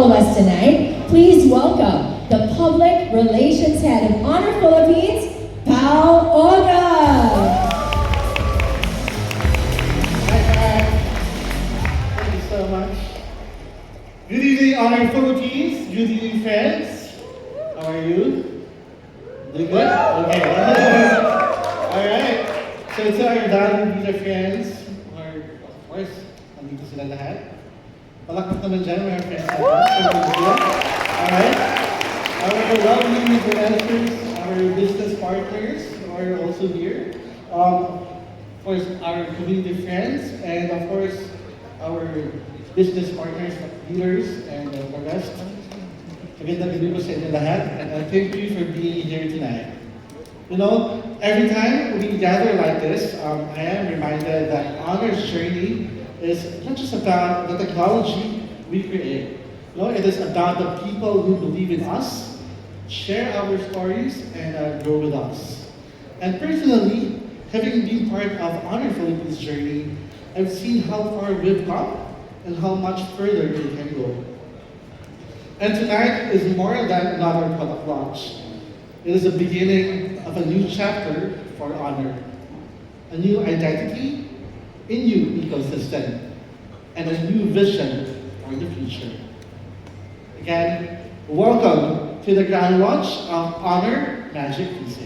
all of us tonight, please welcome the Public Relations Head of Honor Philippines, Pao Oga. Thank you so much. Good evening, Honor Philippines. Good evening, friends. How are you? Doing good? Okay. Alright. So to our valued leader friends, or of course, nandito sila lahat. Palakpak naman dyan, mga friends. Alright. Our lovely influencers, our business partners who are also here. Of course, our community friends, and of course, our business partners, leaders, and the rest. Magandang gabi po sa inyo lahat, and thank you for being here tonight. You know, every time we gather like this, I am reminded that Honor's journey is not just about the technology we create. You know, it is about the people who believe in us, share our stories, and grow with us. And personally, having been part of Honor Philippines' journey, I've seen how far we've come and how much further we can go. And tonight is more than another product launch. It is the beginning of a new chapter for Honor, a new identity, a new ecosystem, and a new vision for the future. Again, welcome to the grand launch of Honor Magic P6.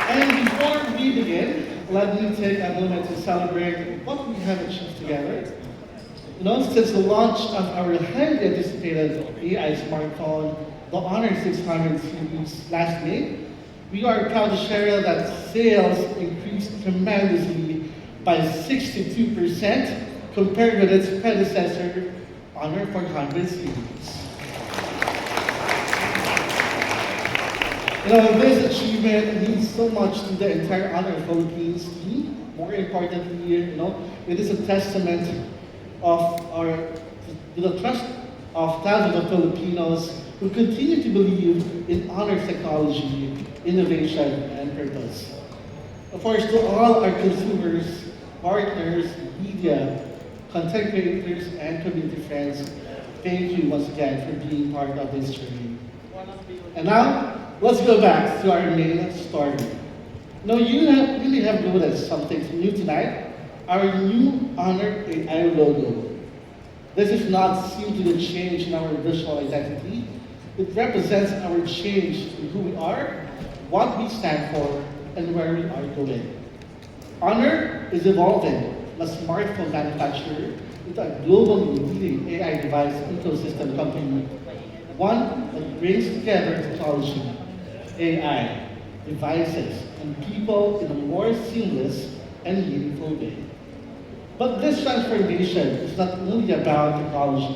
And before we begin, let me take a moment to celebrate what we have achieved together. You know, since the launch of our highly anticipated AI smartphone, the Honor 600 series last May, we are proud to share that sales increased tremendously by 62% compared with its predecessor, Honor 400 series. You know, this achievement means so much to the entire Honor Philippines team. More importantly, you know, it is a testament to the trust of thousands of Filipinos who continue to believe in Honor's technology, innovation, and purpose. Of course, to all our consumers, partners, media, content creators, and community friends, thank you once again for being part of this journey. And now, let's go back to our main story. Now, you really have noticed something new tonight. Our new Honor AI logo. This is not simply a change in our visual identity. It represents our change in who we are, what we stand for, and where we are going. Honor is evolving from a smartphone manufacturer into a globally leading AI device ecosystem company. One that brings together technology, AI, devices, and people in a more seamless and meaningful way. But this transformation is not only about technology.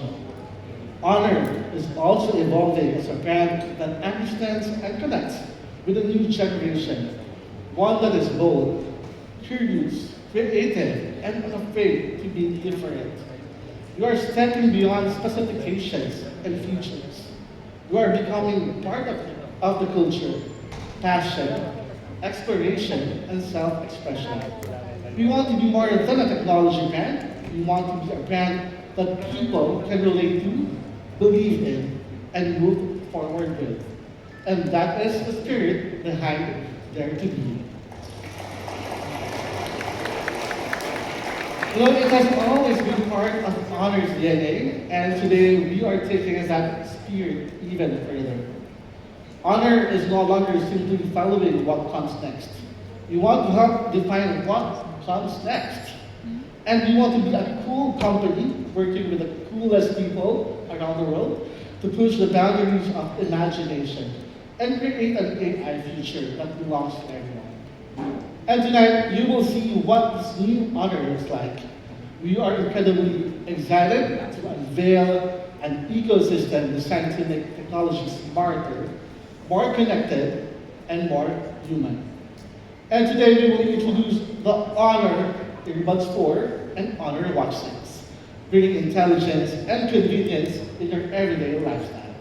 Honor is also evolving as a brand that understands and connects with a new generation, one that is bold, curious, creative, and unafraid to be different. You are stepping beyond specifications and features. You are becoming part of the culture, passion, exploration, and self-expression. We want to be more than a technology brand. We want to be a brand that people can relate to, believe in, and move forward with. And that is the spirit behind Dare to Be. You know, it has always been part of Honor's DNA, and today we are taking that spirit even further. Honor is no longer simply following what comes next. We want to help define what comes next. And we want to be a cool company working with the coolest people around the world to push the boundaries of imagination and create an AI future that belongs to everyone. And tonight, you will see what this new Honor looks like. We are incredibly excited to unveil an ecosystem designed to make technology smarter, more connected, and more human. And today we will introduce the Honor Earbuds 4 and Honor Watch 6, bringing intelligence and convenience in your everyday lifestyle.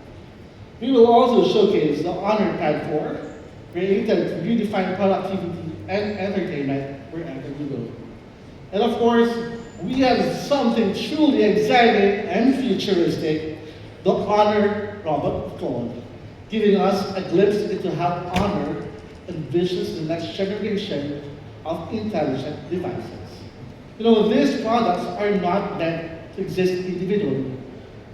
We will also showcase the Honor Pad 4, created to redefine productivity and entertainment wherever you go. And of course, we have something truly exciting and futuristic, the Honor Robot Clone, giving us a glimpse into how Honor envisions the next generation of intelligent devices. These products are not meant to exist individually.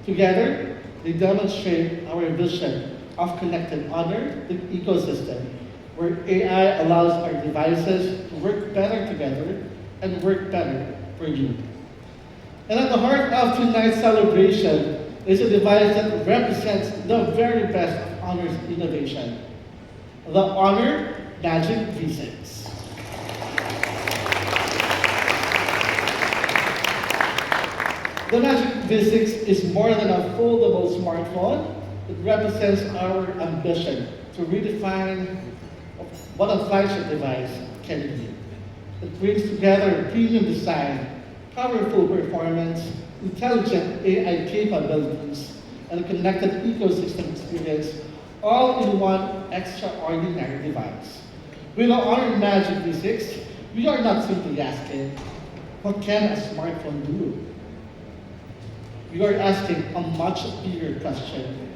Together, they demonstrate our vision of connected Honor, the ecosystem, where AI allows our devices to work better together and work better for you. And at the heart of tonight's celebration is a device that represents the very best of Honor's innovation, the Honor Magic V6. The Magic V6 is more than a foldable smartphone. It represents our ambition to redefine what a flagship device can be. It brings together premium design, powerful performance, intelligent AI capabilities, and a connected ecosystem experience, all in one extraordinary device. With the Honor Magic V6, we are not simply asking, what can a smartphone do? We are asking a much bigger question.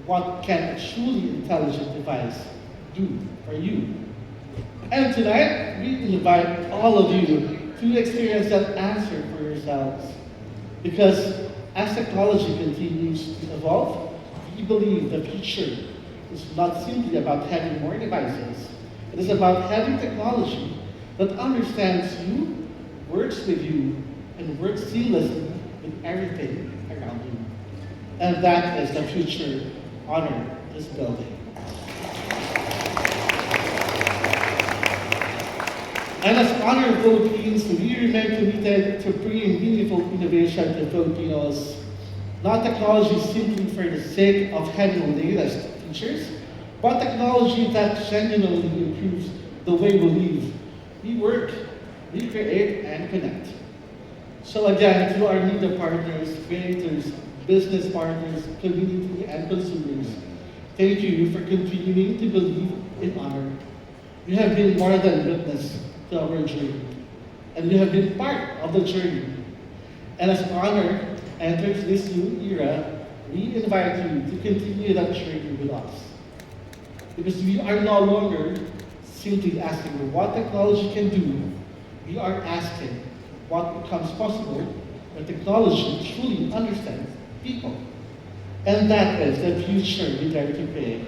What can a truly intelligent device do for you? And tonight, we invite all of you to experience that answer for yourselves. Because as technology continues to evolve, we believe the future is not simply about having more devices. It is about having technology that understands you, works with you, and works seamlessly with everything around you. And that is the future Honor is building. And as Honor Philippines, we remain committed to bringing meaningful innovation to Filipinos, not technology simply for the sake of having the latest features, but technology that genuinely improves the way we live, we work, we create, and connect. So again, to our media partners, creators, business partners, community, and consumers, thank you for continuing to believe in Honor. You have been more than witness to our journey, and you have been part of the journey. And as Honor enters this new era, we invite you to continue that journey with us. Because we are no longer simply asking what technology can do, we are asking what becomes possible when technology truly understands people. And that is the future we dare to create.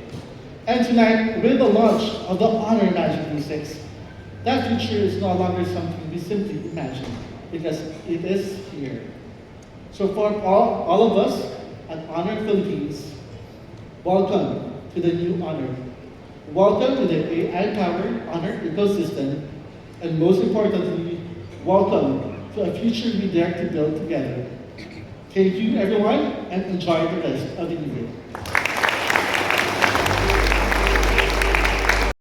And tonight, with the launch of the Honor Magic V6, that future is no longer something we simply imagine, because it is here. So for all of us at Honor Philippines, welcome to the new Honor. Welcome to the AI-powered Honor ecosystem, and most importantly, welcome to a future we dare to build together. Thank you, everyone, and enjoy the rest of the evening.